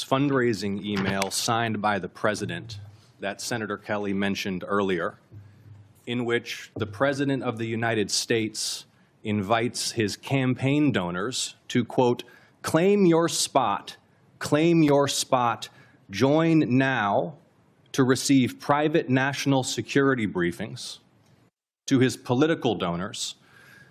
this fundraising email signed by the president that Senator Kelly mentioned earlier, in which the President of the United States invites his campaign donors to, quote, claim your spot, join now to receive private national security briefings to his political donors,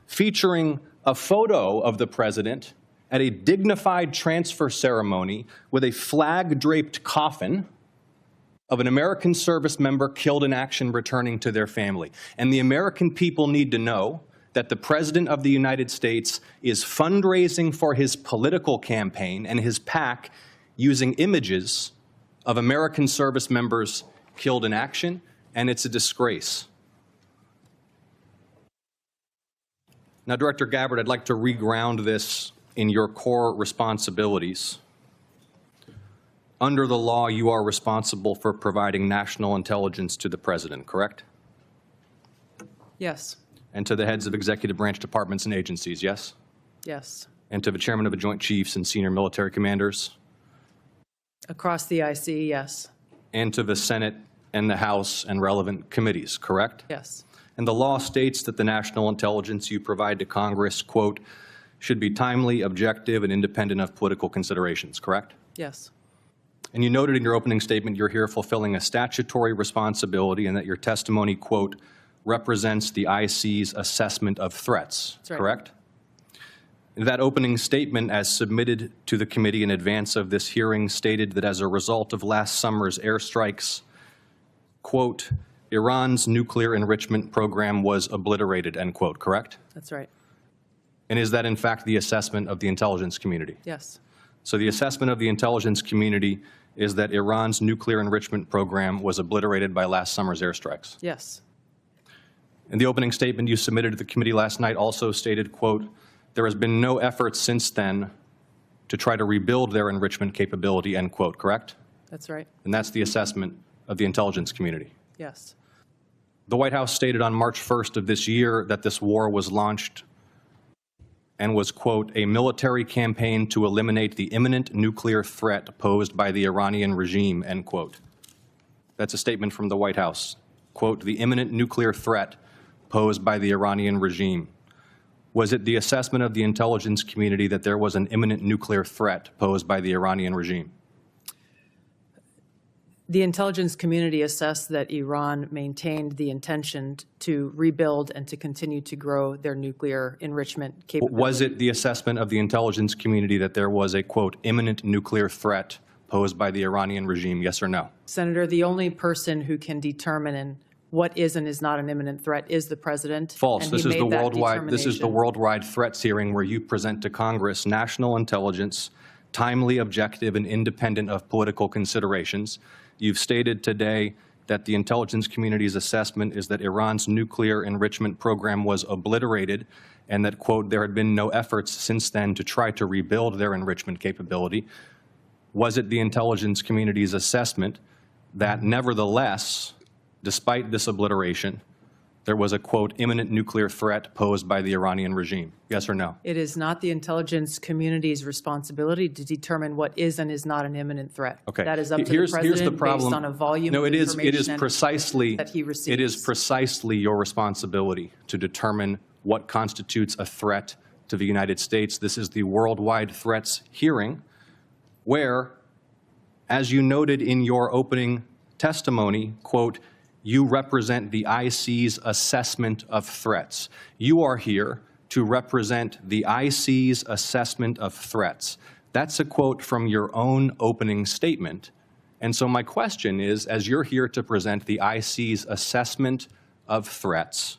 featuring a photo of the president at a dignified transfer ceremony with a flag-draped coffin of an American service member killed in action returning to their family. And the American people need to know that the President of the United States is fundraising for his political campaign and his PAC using images of American service members killed in action, and it's a disgrace. Now, Director Gabbard, I'd like to reground this in your core responsibilities. Under the law, you are responsible for providing national intelligence to the President, correct? Yes. And to the heads of executive branch departments and agencies, yes? Yes. And to the chairman of the Joint Chiefs and senior military commanders? Across the IC, yes. And to the Senate and the House and relevant committees, correct? Yes. And the law states that the national intelligence you provide to Congress, quote, should be timely, objective, and independent of political considerations, correct? Yes. And you noted in your opening statement you're here fulfilling a statutory responsibility and that your testimony, quote, represents the IC's assessment of threats, That's right. Correct? That opening statement, as submitted to the committee in advance of this hearing, stated that as a result of last summer's airstrikes, quote, Iran's nuclear enrichment program was obliterated, end quote, correct? That's right. And is that in fact the assessment of the intelligence community? Yes. So the assessment of the intelligence community is that Iran's nuclear enrichment program was obliterated by last summer's airstrikes? Yes. And the opening statement you submitted to the committee last night also stated, quote, there has been no effort since then to try to rebuild their enrichment capability, end quote, correct? That's right. And that's the assessment of the intelligence community. Yes. The White House stated on March 1st of this year that this war was launched and was, quote, a military campaign to eliminate the imminent nuclear threat posed by the Iranian regime, end quote. That's a statement from the White House. Quote, the imminent nuclear threat posed by the Iranian regime. Was it the assessment of the intelligence community that there was an imminent nuclear threat posed by the Iranian regime? The intelligence community assessed that Iran maintained the intention to rebuild and to continue to grow their nuclear enrichment capability. Was it the assessment of the intelligence community that there was a, quote, imminent nuclear threat posed by the Iranian regime, yes or no? Senator, the only person who can determine what is and is not an imminent threat is the President. False. And this is the worldwide worldwide threats hearing where you present to Congress national intelligence, timely, objective, and independent of political considerations. You've stated today that the intelligence community's assessment is that Iran's nuclear enrichment program was obliterated and that, quote, there had been no efforts since then to try to rebuild their enrichment capability. Was it the intelligence community's assessment that nevertheless, despite this obliteration, there was a, quote, imminent nuclear threat posed by the Iranian regime? Yes or no? It is not the intelligence community's responsibility to determine what is and is not an imminent threat. Okay. That is up to the President based on a volume of information that he receives. It is precisely your responsibility to determine what constitutes a threat to the United States. This is the worldwide threats hearing where, as you noted in your opening testimony, quote, you represent the IC's assessment of threats. You are here to represent the IC's assessment of threats. That's a quote from your own opening statement. And so my question is, as you're here to present the IC's assessment of threats,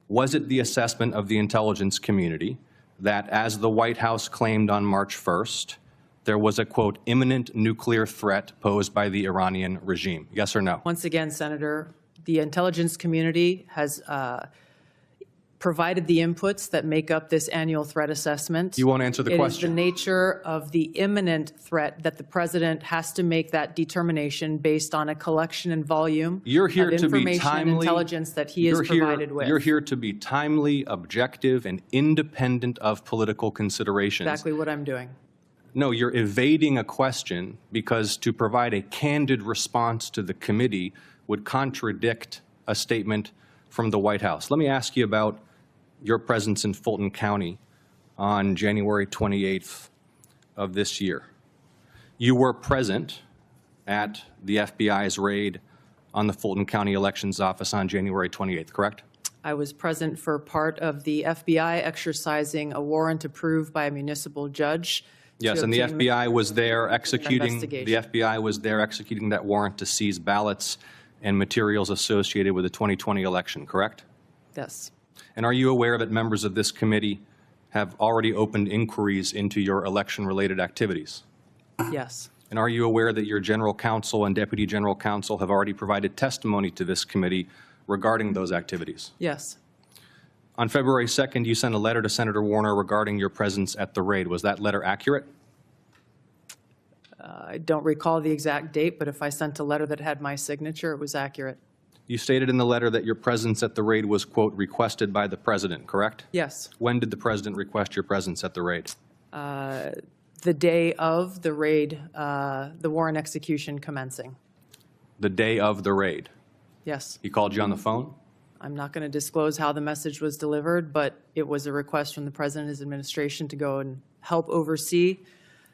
was it the assessment of the intelligence community that, as the White House claimed on March 1st, there was a, quote, imminent nuclear threat posed by the Iranian regime? Yes or no? Once again, Senator, the intelligence community has provided the inputs that make up this annual threat assessment. You won't answer the question. It is the nature of the imminent threat that the President has to make that determination based on a collection and volume of information and intelligence that he is provided with. You're here to be timely, objective, and independent of political considerations. Exactly what I'm doing. No, you're evading a question because to provide a candid response to the committee would contradict a statement from the White House. Let me ask you about your presence in Fulton County on January 28th of this year. You were present at the FBI's raid on the Fulton County Elections Office on January 28th, correct? I was present for part of the FBI exercising a warrant approved by a municipal judge. Yes, and the FBI was there executing that warrant to seize ballots and materials associated with the 2020 election, correct? Yes. And are you aware that members of this committee have already opened inquiries into your election-related activities? Yes. And are you aware that your general counsel and deputy general counsel have already provided testimony to this committee regarding those activities? Yes. On February 2nd, you sent a letter to Senator Warner regarding your presence at the raid. Was that letter accurate? I don't recall the exact date, but if I sent a letter that had my signature, it was accurate. You stated in the letter that your presence at the raid was, quote, requested by the president, correct? Yes. When did the president request your presence at the raid? The day of the raid, the warrant execution commencing. The day of the raid? Yes. He called you on the phone? I'm not going to disclose how the message was delivered, but it was a request from the president and his administration to go and help oversee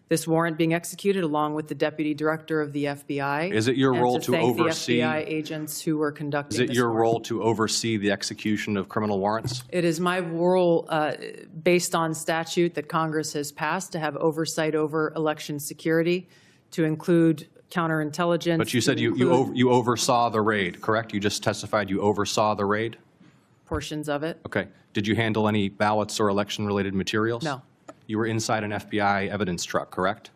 this warrant being executed along with the deputy director of the FBI. Is it your role to oversee the FBI agents who were conducting this? Is it your role to oversee the execution of criminal warrants? It is my role, based on statute that Congress has passed, to have oversight over election security, to include counterintelligence. But you said you oversaw the raid, correct? You just testified you oversaw the raid? Portions of it. Okay. Did you handle any ballots or election-related materials? No. You were inside an FBI evidence truck, correct?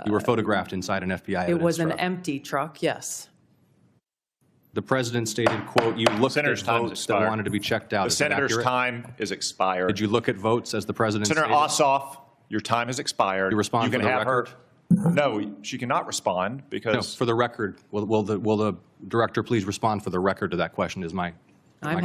You were photographed inside an FBI evidence truck. It was an empty truck, yes. The president stated, quote, you looked at votes that wanted to be checked out. The senator's time is expired. Did you look at votes as the president stated? Senator Ossoff, your time has expired. You respond for the record? No, she cannot respond because... No, for the record, will the director please respond for the record to that question is my question.